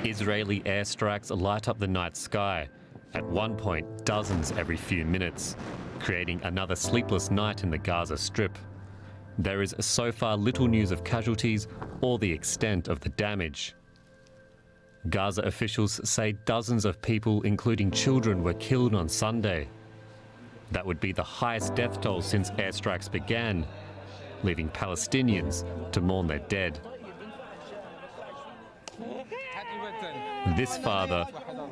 Israeli airstrikes light up the night sky. At one point, dozens every few minutes, creating another sleepless night in the Gaza Strip. There is so far little news of casualties or the extent of the damage. Gaza officials say dozens of people, including children, were killed on Sunday. That would be the highest death toll since airstrikes began, leaving Palestinians to mourn their dead. This father,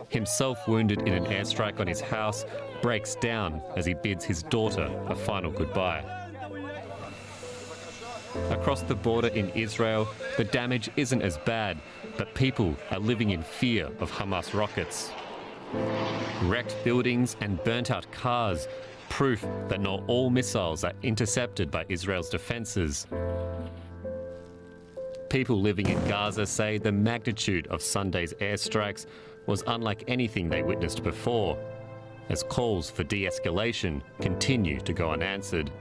himself wounded in an airstrike on his house, breaks down as he bids his daughter a final goodbye. Across the border in Israel, the damage isn't as bad, but people are living in fear of Hamas rockets. Wrecked buildings and burnt-out cars, proof that not all missiles are intercepted by Israel's defences. People living in Gaza say the magnitude of Sunday's airstrikes was unlike anything they witnessed before, as calls for de-escalation continue to go unanswered.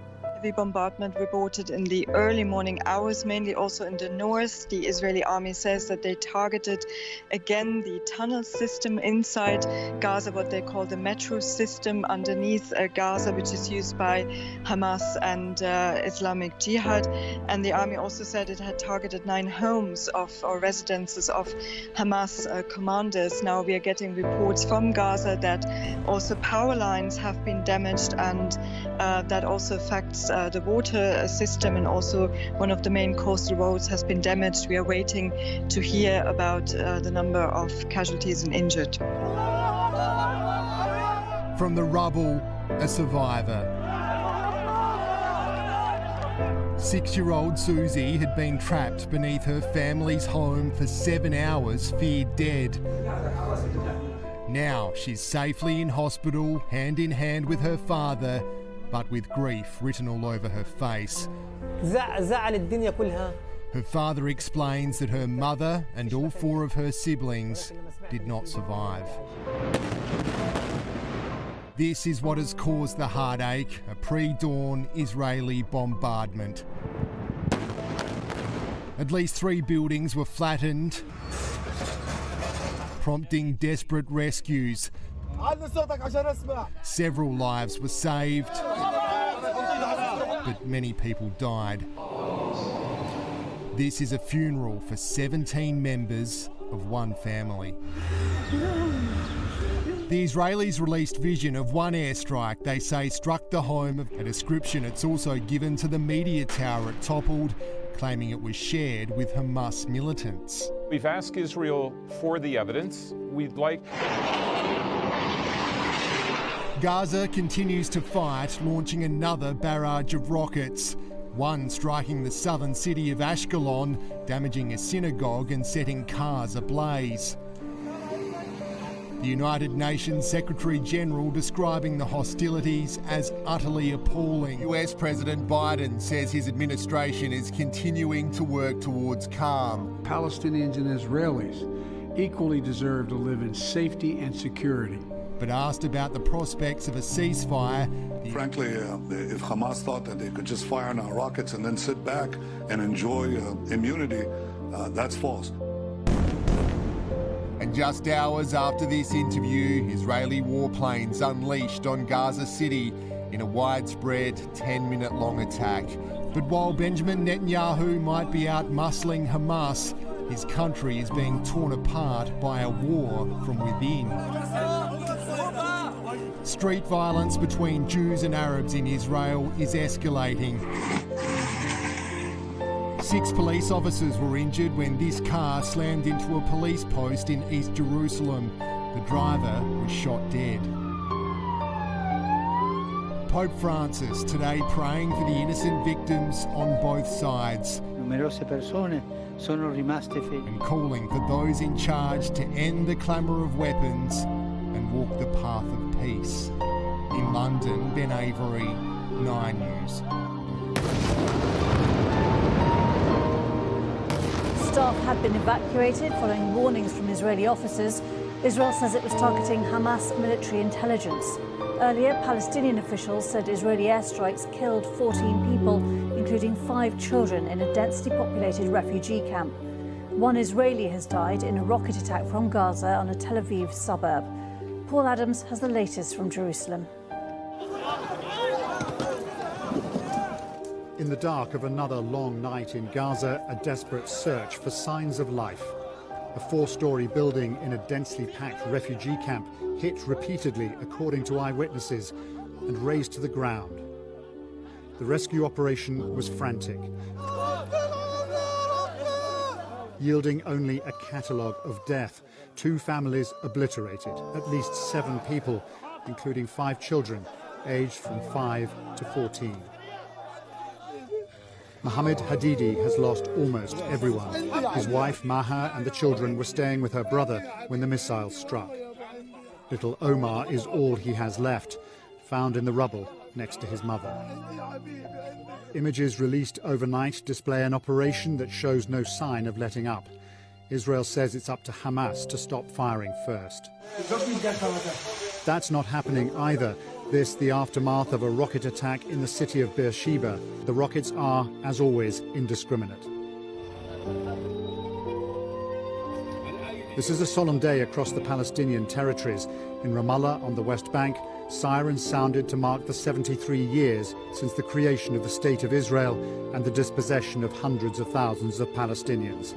Heavy bombardment reported in the early morning hours, mainly also in the north. The Israeli army says that they targeted again the tunnel system inside Gaza, what they call the metro system underneath Gaza, which is used by Hamas and Islamic Jihad. And the army also said it had targeted 9 homes or residences of Hamas commanders. Now we are getting reports from Gaza that also power lines have been damaged, and that also affects the water system, and also one of the main coastal roads has been damaged. We are waiting to hear about the number of casualties and injured. From the rubble, a survivor. 6-year-old Susie had been trapped beneath her family's home for 7 hours, feared dead. Now she's safely in hospital, hand in hand with her father, but with grief written all over her face. Her father explains that her mother and all 4 of her siblings did not survive. This is what has caused the heartache, a pre-dawn Israeli bombardment. At least 3 buildings were flattened, prompting desperate rescues. Several lives were saved, but many people died. This is a funeral for 17 members of one family. The Israelis released vision of one airstrike they say struck the home, a description it's also given to the media tower it toppled, claiming it was shared with Hamas militants. We've asked Israel for the evidence. We'd like... Gaza continues to fight, launching another barrage of rockets, one striking the southern city of Ashkelon, damaging a synagogue and setting cars ablaze. The United Nations Secretary-General describing the hostilities as utterly appalling. US President Biden says his administration is continuing to work towards calm. Palestinians and Israelis equally deserve to live in safety and security. But asked about the prospects of a ceasefire... Frankly, if Hamas thought that they could just fire on our rockets and then sit back and enjoy immunity, that's false. And just hours after this interview, Israeli warplanes unleashed on Gaza City in a widespread 10-minute-long attack. But while Benjamin Netanyahu might be out muscling Hamas, his country is being torn apart by a war from within. Street violence between Jews and Arabs in Israel is escalating. 6 police officers were injured when this car slammed into a police post in East Jerusalem. The driver was shot dead. Pope Francis today praying for the innocent victims on both sides. And calling for those in charge to end the clamour of weapons and walk the path of peace. In London, Ben Avery, 9 News. Staff had been evacuated following warnings from Israeli officers. Israel says it was targeting Hamas military intelligence. Earlier, Palestinian officials said Israeli airstrikes killed 14 people, including 5 children in a densely populated refugee camp. One Israeli has died in a rocket attack from Gaza on a Tel Aviv suburb. Paul Adams has the latest from Jerusalem. In the dark of another long night in Gaza, a desperate search for signs of life. A four-storey building in a densely packed refugee camp hit repeatedly, according to eyewitnesses, and razed to the ground. The rescue operation was frantic, yielding only a catalogue of death. 2 families obliterated, at least 7 people, including 5 children, aged from 5 to 14. Mohammed Hadidi has lost almost everyone. His wife, Maha, and the children were staying with her brother when the missile struck. Little Omar is all he has left, found in the rubble next to his mother. Images released overnight display an operation that shows no sign of letting up. Israel says it's up to Hamas to stop firing first. That's not happening either. This, the aftermath of a rocket attack in the city of Beersheba. The rockets are, as always, indiscriminate. This is a solemn day across the Palestinian territories. In Ramallah, on the West Bank, sirens sounded to mark the 73 years since the creation of the State of Israel and the dispossession of hundreds of thousands of Palestinians.